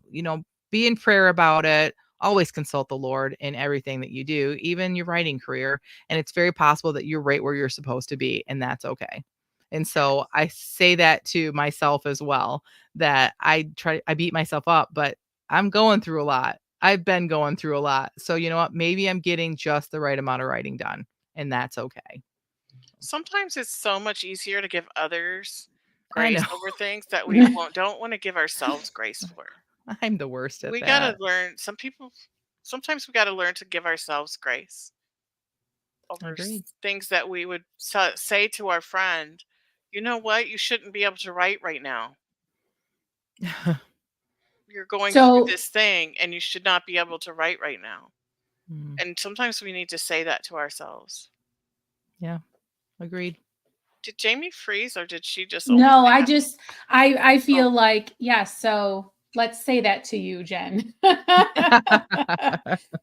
be in prayer about it. Always consult the Lord in everything that you do, even your writing career. And it's very possible that you're right where you're supposed to be, and that's okay. And so I say that to myself as well, that I beat myself up, but I'm going through a lot. I've been going through a lot. So you know what? Maybe I'm getting just the right amount of writing done, and that's okay. Sometimes it's so much easier to give others I grace know. over things that we don't want to give ourselves grace for. I'm the worst at We that. gotta learn. Sometimes we gotta learn to give ourselves grace over Agreed. things that we would say to our friend. You know what? You shouldn't be able to write right now. You're going through So this thing, and you should not be able to write right now. Mm, And sometimes we need to say that to ourselves. yeah, agreed. Did Jamie freeze, or did she just only no, say I that? just I Oh, feel like yes. So let's say that to you, Jen.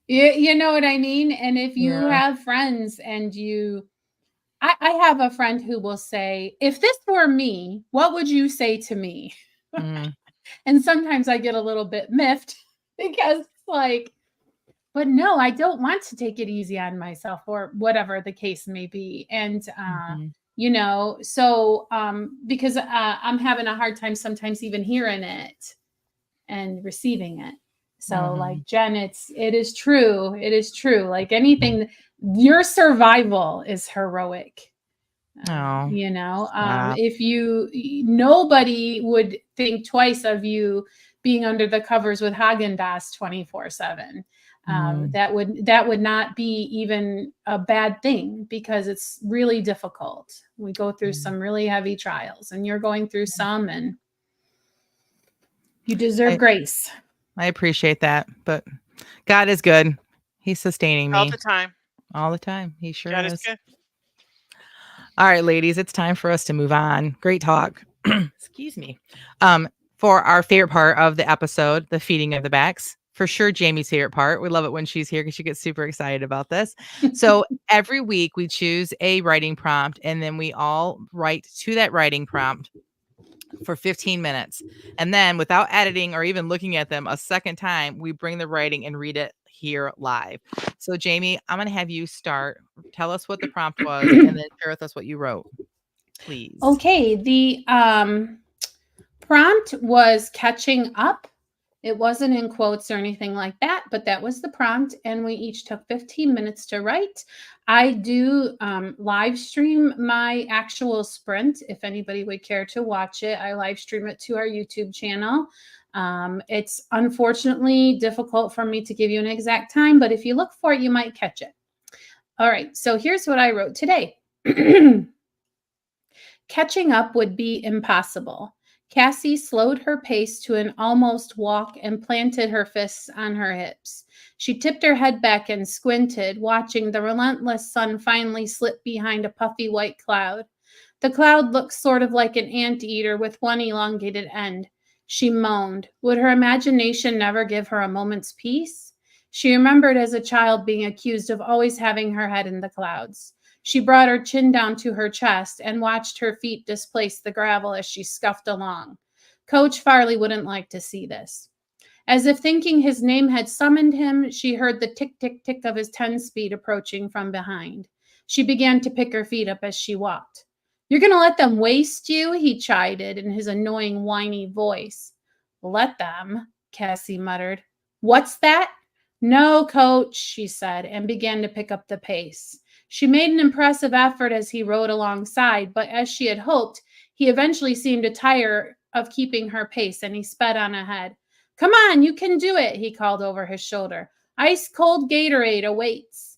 You know what I mean? And if you Yeah. have friends and I have a friend who will say, if this were me, what would you say to me? Mm, And sometimes I get a little bit miffed because it's like, but no, I don't want to take it easy on myself or whatever the case may be. And, mhm, because I'm having a hard time sometimes even hearing it and receiving it. So like mhm. Jen, it is true. It is true. Like anything, your survival is heroic. Oh, stop. If nobody would think twice of you being under the covers with Haagen-Dazs 24/7. Mm. That would not be even a bad thing, because it's really difficult. We go through some really heavy trials, and you're going through some, and you deserve grace. I appreciate that, but God is good. He's sustaining me All the time. all the time. He sure God is. is good. All right, ladies, it's time for us to move on. Great talk. Excuse me. For our favorite part of the episode, the feeding of the backs. For sure, Jamie's favorite part. We love it when she's here because she gets super excited about this. So every week we choose a writing prompt, and then we all write to that writing prompt for 15 minutes. And then without editing or even looking at them a second time, we bring the writing and read it here live. So Jamie, I'm going to have you start. Tell us what the prompt was and then share with us what you wrote, please. Okay, the prompt was catching up. It wasn't in quotes or anything like that, but that was the prompt, and we each took 15 minutes to write. I do live stream my actual sprint. If anybody would care to watch it, I live stream it to our YouTube channel. It's unfortunately difficult for me to give you an exact time, but if you look for it, you might catch it. All right, so here's what I wrote today. Catching up would be impossible. Cassie slowed her pace to an almost walk and planted her fists on her hips. She tipped her head back and squinted, watching the relentless sun finally slip behind a puffy white cloud. The cloud looked sort of like an anteater with one elongated end. She moaned. Would her imagination never give her a moment's peace? She remembered as a child being accused of always having her head in the clouds. She brought her chin down to her chest and watched her feet displace the gravel as she scuffed along. Coach Farley wouldn't like to see this. As if thinking his name had summoned him, she heard the tick, tick, tick of his 10-speed approaching from behind. She began to pick her feet up as she walked. "You're going to let them waste you?" he chided in his annoying, whiny voice. "Let them," Cassie muttered. "What's that?" "No, Coach," she said, and began to pick up the pace. She made an impressive effort as he rode alongside, but as she had hoped, he eventually seemed to tire of keeping her pace, and he sped on ahead. "Come on, you can do it," he called over his shoulder. "Ice-cold Gatorade awaits."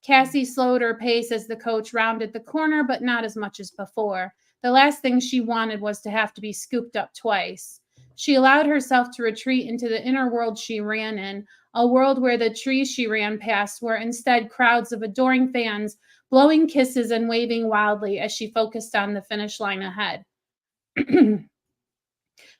Cassie slowed her pace as the coach rounded the corner, but not as much as before. The last thing she wanted was to have to be scooped up twice. She allowed herself to retreat into the inner world she ran in, a world where the trees she ran past were instead crowds of adoring fans, blowing kisses and waving wildly as she focused on the finish line ahead.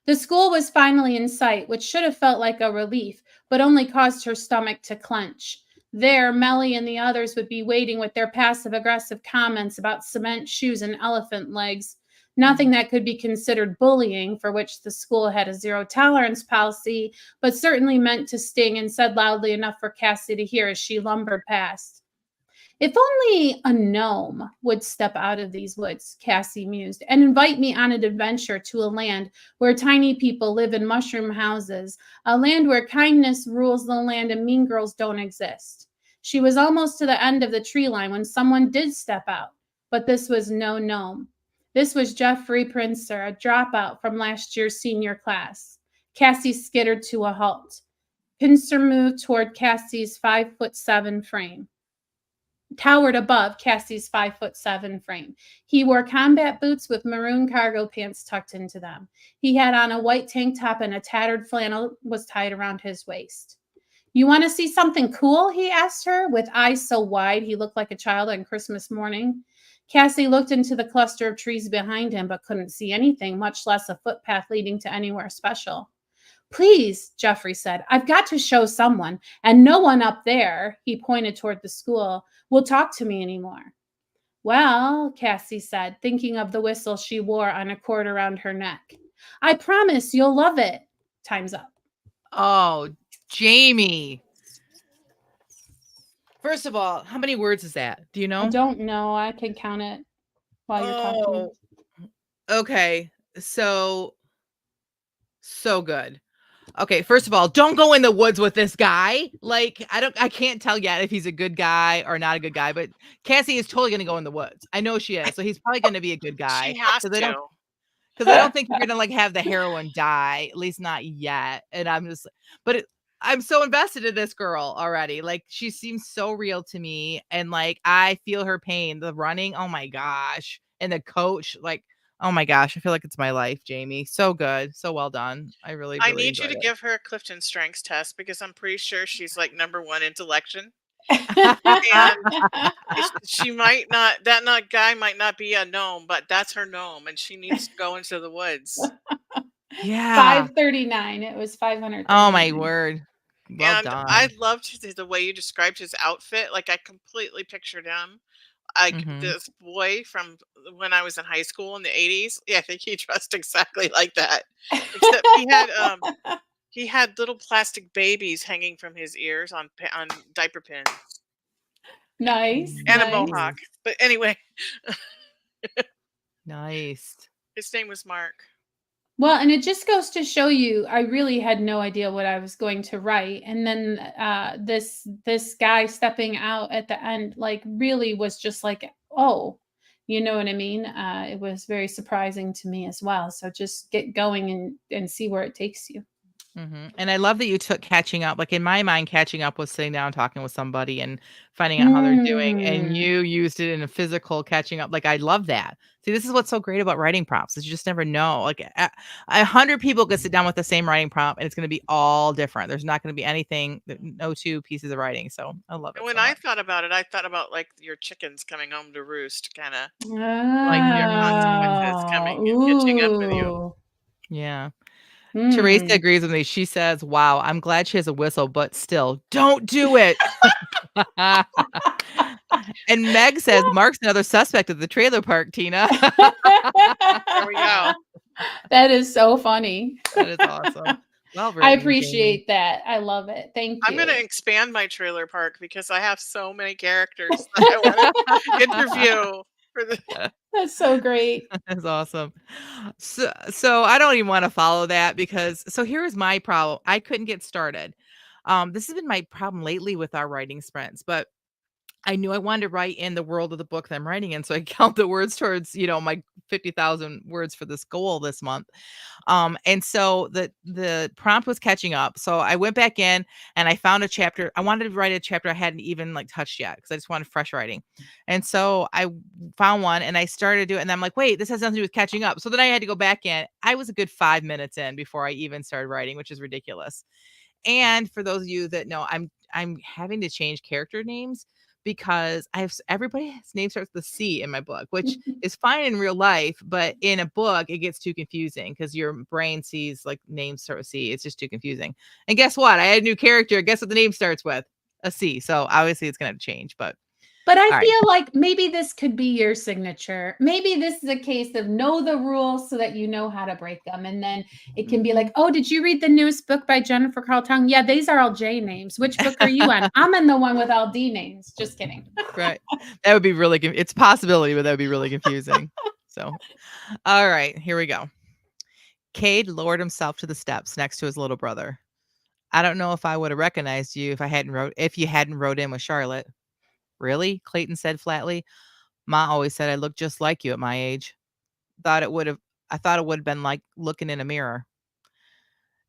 The school was finally in sight, which should have felt like a relief, but only caused her stomach to clench. There, Melly and the others would be waiting with their passive-aggressive comments about cement shoes and elephant legs. Nothing that could be considered bullying, for which the school had a zero-tolerance policy, but certainly meant to sting and said loudly enough for Cassie to hear as she lumbered past. "If only a gnome would step out of these woods," Cassie mused, "and invite me on an adventure to a land where tiny people live in mushroom houses, a land where kindness rules the land and mean girls don't exist." She was almost to the end of the tree line when someone did step out, but this was no gnome. This was Jeffrey Princer, a dropout from last year's senior class. Cassie skittered to a halt. Pincer moved toward Cassie's 5'7" frame. Towered above Cassie's 5'7" frame. He wore combat boots with maroon cargo pants tucked into them. He had on a white tank top, and a tattered flannel was tied around his waist. "You want to see something cool?" he asked her, with eyes so wide he looked like a child on Christmas morning. Cassie looked into the cluster of trees behind him, but couldn't see anything, much less a footpath leading to anywhere special. "Please," Jeffrey said, "I've got to show someone, and no one up there," he pointed toward the school, "will talk to me anymore." "Well," Cassie said, thinking of the whistle she wore on a cord around her neck, "I promise you'll love it." Time's up. Oh, Jamie. First of all, how many words is that? Do you know? I don't know. I can count it while you're talking. Okay. So good. Okay, first of all, don't go in the woods with this guy. Like, I can't tell yet if he's a good guy or not a good guy, but Cassie is totally gonna go in the woods. I know she is. So he's probably gonna be a good She guy has because to. I don't think you're gonna like have the heroine die, at least not yet. And I'm just, but I'm so invested in this girl already. Like, she seems so real to me, and like I feel her pain. The running, oh my gosh, and the coach, like, oh my gosh, I feel like it's my life, Jamie. So good, so well done. I really, I really need you enjoyed to give her a Clifton Strengths test because I'm pretty sure she's like #1 intellection. And she might not, that not guy might not be a gnome, but that's her gnome, and she needs to go into the woods. Yeah. 539. It was 539. Oh my word. Well And I done. loved the way you described his outfit. Like I completely pictured him like Mhm. this boy from when I was in high school in the 80s. Yeah, I think he dressed exactly like that. Except he had little plastic babies hanging from his ears on on diaper pins Nice, and a nice. mohawk. But anyway, Nice. his name was Mark. Well, and it just goes to show you, I really had no idea what I was going to write, and then this guy stepping out at the end, like, really was just like, oh, you know what I mean? It was very surprising to me as well. So just get going and see where it takes you. Mhm. And I love that you took catching up. Like, in my mind, catching up was sitting down talking with somebody and finding out how they're doing, and Mm. you used it in a physical catching up. Like, I love that. See, this is what's so great about writing prompts is you just never know. Like, 100 people could sit down with the same writing prompt, and it's gonna be all different. There's not gonna be anything that no 2 pieces of writing, so I love And it when so I much. thought about it, I thought about like your chickens coming home to roost, kind of like your consequences Oh, coming and catching up with you. ooh. Yeah. Teresa Mm. agrees with me. She says, "Wow, I'm glad she has a whistle, but still, don't do it." And Meg says, "Mark's another suspect at the trailer park, Tina." There we go. That is so funny. That is awesome. Well I written, Jamie. appreciate that. I love it. Thank I'm going to you. expand my trailer park because I have so many characters that I want to interview for the. That's so great. That's awesome. So I don't even wanna follow that because so here's my problem. I couldn't get started. This has been my problem lately with our writing sprints, but I knew I wanted to write in the world of the book that I'm writing in, so I count the words towards, my 50,000 words for this goal this month. And so the prompt was catching up. So I went back in and I found a chapter. I wanted to write a chapter I hadn't even like touched yet because I just wanted fresh writing. And so I found one and I started doing it. And I'm like, wait, this has nothing to do with catching up. So then I had to go back in. I was a good 5 minutes in before I even started writing, which is ridiculous. And for those of you that know, I'm having to change character names because everybody's name starts with C in my book, which is fine in real life, but in a book it gets too confusing because your brain sees like names start with C. It's just too confusing. And guess what? I had a new character. Guess what the name starts with? A C. So obviously it's gonna change, but But I all right. feel like maybe this could be your signature. Maybe this is a case of know the rules so that you know how to break them. And then it can be like, oh, did you read the newest book by Jennifer Carl Tongue? Yeah, these are all J names. Which book are you on? I'm in the one with all D names. Just kidding. Right. That would be really it's a possibility, but that would be really confusing. So all right, here we go. Cade lowered himself to the steps next to his little brother. I don't know if I would have recognized you if you hadn't rode in with Charlotte. Really? Clayton said flatly. Ma always said I looked just like you at my age. Thought it would have I thought it would have been like looking in a mirror.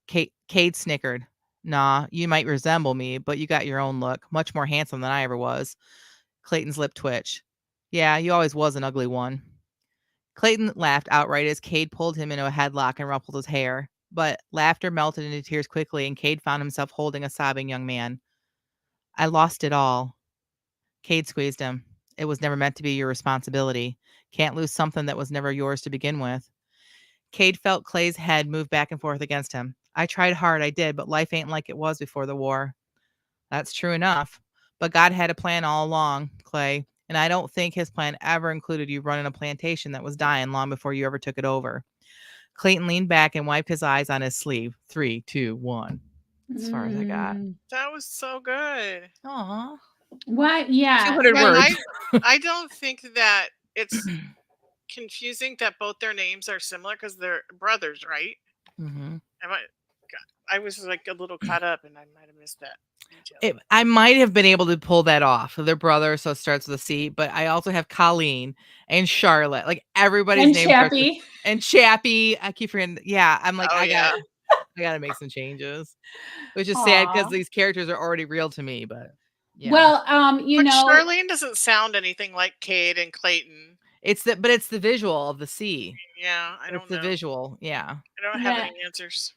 Cade snickered. Nah, you might resemble me, but you got your own look. Much more handsome than I ever was. Clayton's lip twitched. Yeah, you always was an ugly one. Clayton laughed outright as Cade pulled him into a headlock and ruffled his hair. But laughter melted into tears quickly, and Cade found himself holding a sobbing young man. I lost it all. Cade squeezed him. It was never meant to be your responsibility. Can't lose something that was never yours to begin with. Cade felt Clay's head move back and forth against him. I tried hard, I did, but life ain't like it was before the war. That's true enough. But God had a plan all along, Clay, and I don't think his plan ever included you running a plantation that was dying long before you ever took it over. Clayton leaned back and wiped his eyes on his sleeve. 3, 2, 1. As far as I got. Mm. That was so good. Aw. What? Yeah. 200 But words. I don't think that it's confusing that both their names are similar because they're brothers, right? Mhm. Am I? I was like a little caught up, and I might have missed that detail. I might have been able to pull that off. Their brother, so it starts with a C. But I also have Colleen and Charlotte. Like everybody's And name starts with, Chappie. and Chappie. I keep forgetting. Yeah, I'm like Oh I yeah. gotta make some changes, which is sad because Aw. these characters are already real to me. But yeah, Well, you But know, Charlene doesn't sound anything like Cade and Clayton. it's the visual of the C. Yeah, I It's don't the know. visual. Yeah. I don't have yeah. any answers.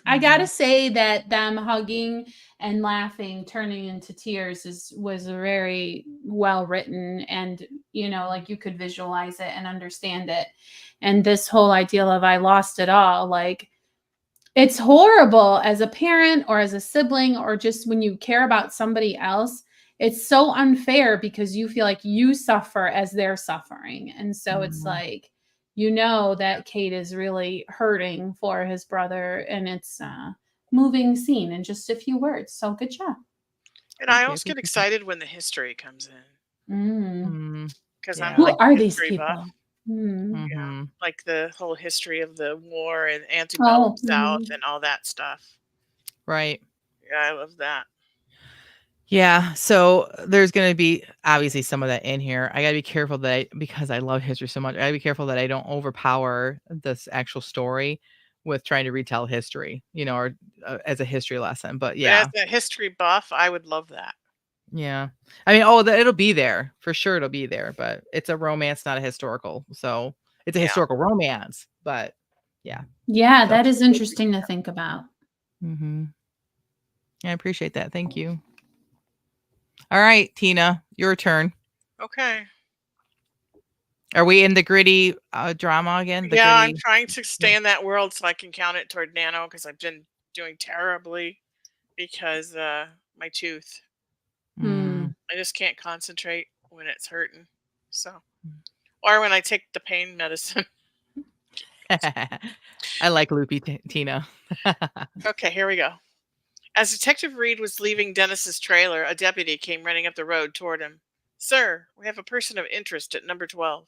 I gotta Mhm. say that them hugging and laughing, turning into tears was very well written, and like you could visualize it and understand it. And this whole idea of I lost it all, like it's horrible as a parent or as a sibling or just when you care about somebody else. It's so unfair because you feel like you suffer as they're suffering. And so it's Mhm. like, that Kate is really hurting for his brother, and it's a moving scene in just a few words. So good job. And I Thank you. I always get appreciate that. excited when the history comes in Mm. Mm, because I'm Who yeah. like are a these history buff. people? Mm. Yeah, Mhm. like the whole history of the war and antebellum Oh, South mhm. and all that stuff. Right. Yeah, I love that. Yeah, so there's gonna be obviously some of that in here. I gotta be careful because I love history so much, I gotta be careful that I don't overpower this actual story with trying to retell history, or as a history lesson. But But as yeah, a history buff, I would love that. yeah. I mean, it'll be there for sure. It'll be there, but it's a romance, not a historical. So it's a Yeah. historical romance, but yeah. Yeah, So, that is interesting to think about. I appreciate that. Thank you. All right, Tina, your turn. Okay. Are we in the gritty drama again? The Yeah, I'm gritty. trying to stay in that world so I can count it toward Nano because I've been doing terribly because my tooth. Mm. I just can't concentrate when it's hurting. So, or when I take the pain medicine. I like loopy Tina. Okay, here we go. As Detective Reed was leaving Dennis's trailer, a deputy came running up the road toward him. Sir, we have a person of interest at number 12.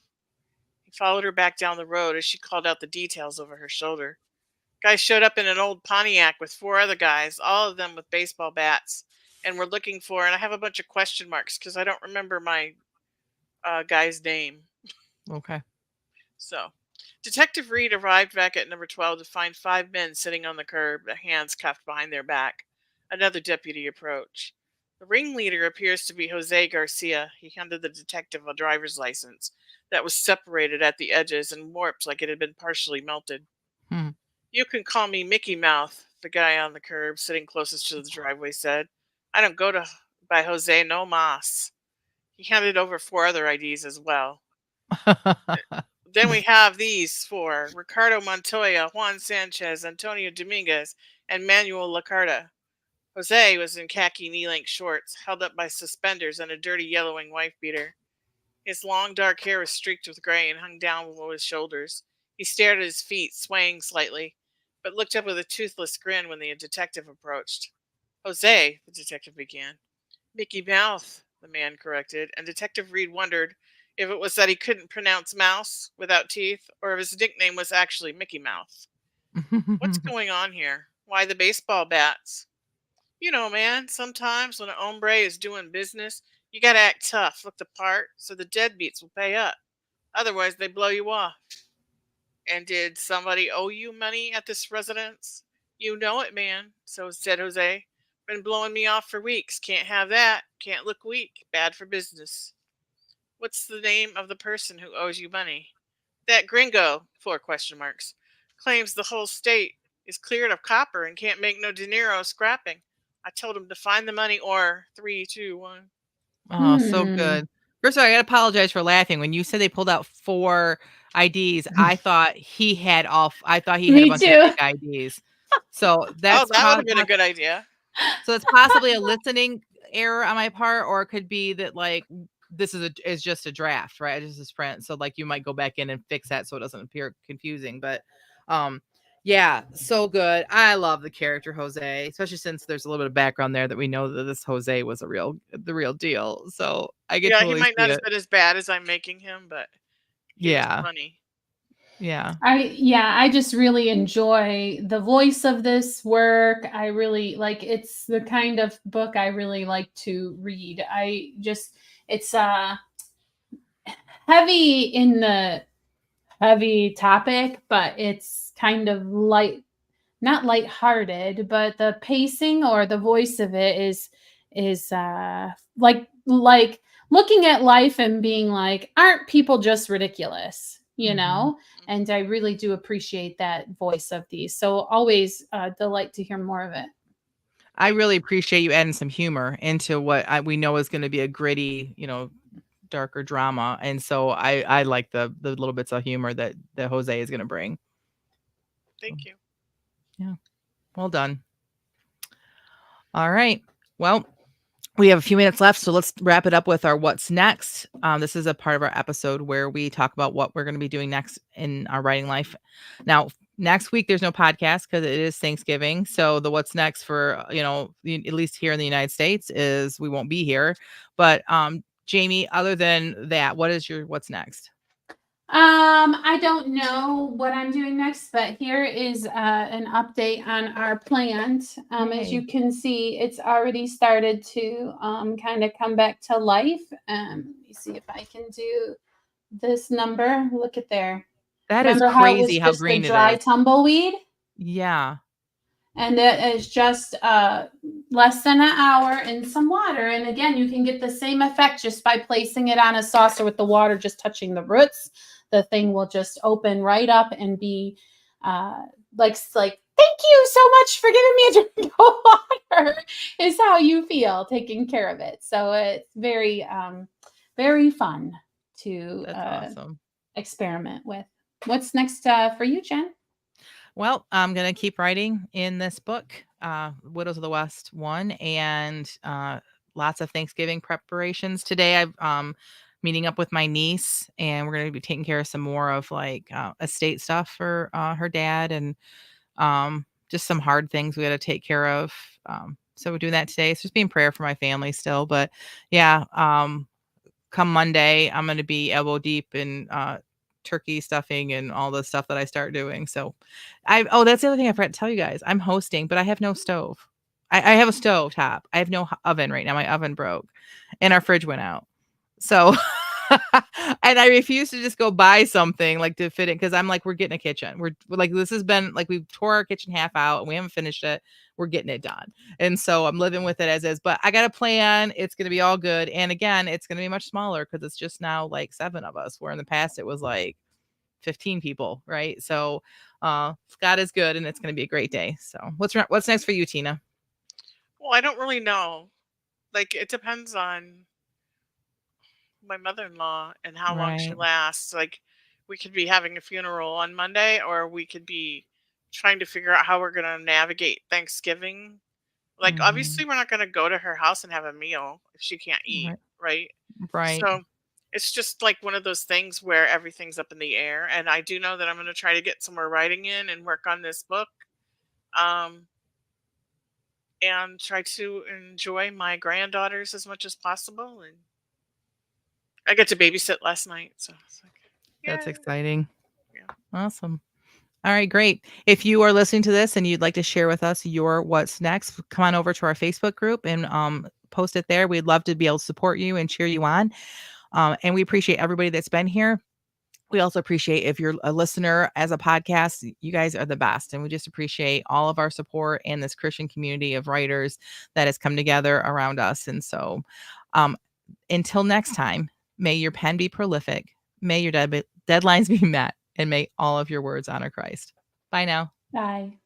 He followed her back down the road as she called out the details over her shoulder. Guys showed up in an old Pontiac with 4 other guys, all of them with baseball bats, and we're looking for, and I have a bunch of question marks because I don't remember my guy's name. Okay. So, Detective Reed arrived back at number 12 to find 5 men sitting on the curb, their hands cuffed behind their back. Another deputy approached. The ringleader appears to be Jose Garcia. He handed the detective a driver's license that was separated at the edges and warped like it had been partially melted. Hmm. You can call me Mickey Mouth, the guy on the curb sitting closest to the driveway said. I don't go to by Jose no mas. He handed over 4 other IDs as well. Then we have these 4: Ricardo Montoya, Juan Sanchez, Antonio Dominguez, and Manuel Lacarta. Jose was in khaki knee-length shorts, held up by suspenders and a dirty yellowing wife beater. His long dark hair was streaked with gray and hung down below his shoulders. He stared at his feet, swaying slightly, but looked up with a toothless grin when the detective approached. Jose, the detective began. Mickey Mouth, the man corrected, and Detective Reed wondered if it was that he couldn't pronounce mouse without teeth, or if his nickname was actually Mickey Mouth. What's going on here? Why the baseball bats? You know, man, sometimes when a hombre is doing business, you gotta act tough, look the part, so the deadbeats will pay up. Otherwise, they blow you off. And did somebody owe you money at this residence? You know it, man, so said Jose. Been blowing me off for weeks. Can't have that. Can't look weak. Bad for business. What's the name of the person who owes you money? That gringo, 4 question marks, claims the whole state is cleared of copper and can't make no dinero scrapping. I told him to find the money or 3, 2, 1. Oh, so Hmm. good. First of all, I gotta apologize for laughing. When you said they pulled out 4 IDs, I thought he had I thought he had a Me bunch of too. fake IDs. So Oh, that's that would have been a good idea. so it's possibly a listening error on my part, or it could be that like this is just a draft, right? It's just a print. So like you might go back in and fix that so it doesn't appear confusing. But yeah, so good. I love the character Jose, especially since there's a little bit of background there that we know that this Jose was the real deal. So I get Yeah, he totally might see not have it. been as bad as I'm making him, but he was Yeah. funny. Yeah. I just really enjoy the voice of this work. I really like, it's the kind of book I really like to read. It's heavy in the heavy topic, but it's kind of light, not lighthearted, but the pacing or the voice of it is like looking at life and being like, aren't people just ridiculous, you know? And I really do appreciate that voice of these. So always delight to hear more of it. I really appreciate you adding some humor into what we know is going to be a gritty, darker drama. And so I like the little bits of humor that Jose is going to bring. Thank you. Yeah. Well done. All right. Well, we have a few minutes left, so let's wrap it up with our what's next. This is a part of our episode where we talk about what we're going to be doing next in our writing life. Now, next week there's no podcast because it is Thanksgiving. So the what's next for at least here in the United States is we won't be here. But Jamie, other than that, what is your what's next? I don't know what I'm doing next, but here is an update on our plant. As you can see, it's already started to kind of come back to life. Let me see if I can do this number. Look at there. That Remember is crazy how just green a it dry is. tumbleweed? Yeah. And it is just less than an hour in some water. And again, you can get the same effect just by placing it on a saucer with the water just touching the roots. The thing will just open right up and be like, thank you so much for giving me a drink of water, is how you feel taking care of it. So it's very, very fun to That's awesome. Experiment with. What's next for you, Jen? Well, I'm going to keep writing in this book, Widows of the West 1, and lots of Thanksgiving preparations. Today, I've meeting up with my niece, and we're going to be taking care of some more of like estate stuff for her dad, and just some hard things we got to take care of. So we're doing that today. So just being prayer for my family still. But yeah, come Monday, I'm going to be elbow deep in turkey stuffing and all the stuff that I start doing. So that's the other thing I forgot to tell you guys. I'm hosting, but I have no stove. I have a stove top. I have no oven right now. My oven broke and our fridge went out. So, and I refuse to just go buy something like to fit it. Cause I'm like, we're getting a kitchen. We're like, this has been like, we've tore our kitchen half out and we haven't finished it. We're getting it done. And so I'm living with it as is, but I got a plan. It's going to be all good. And again, it's going to be much smaller because it's just now like 7 of us, where in the past it was like 15 people. Right. So, God is good and it's going to be a great day. So what's next for you, Tina? Well, I don't really know. Like, it depends on my mother-in-law and how long she Right. lasts. Like, we could be having a funeral on Monday, or we could be trying to figure out how we're going to navigate Thanksgiving. Like, Mhm. obviously, we're not going to go to her house and have a meal if she can't eat, Right. right? Right. So it's just like one of those things where everything's up in the air. And I do know that I'm going to try to get some more writing in and work on this book, um, and try to enjoy my granddaughters as much as possible. And I get to babysit last night, so it's like, That's yeah, exciting. yeah. Awesome. All right, great. If you are listening to this and you'd like to share with us your what's next, come on over to our Facebook group and post it there. We'd love to be able to support you and cheer you on. And we appreciate everybody that's been here. We also appreciate if you're a listener as a podcast, you guys are the best. And we just appreciate all of our support and this Christian community of writers that has come together around us. And so until next time, may your pen be prolific. May your deadlines be met. And may all of your words honor Christ. Bye now. Bye.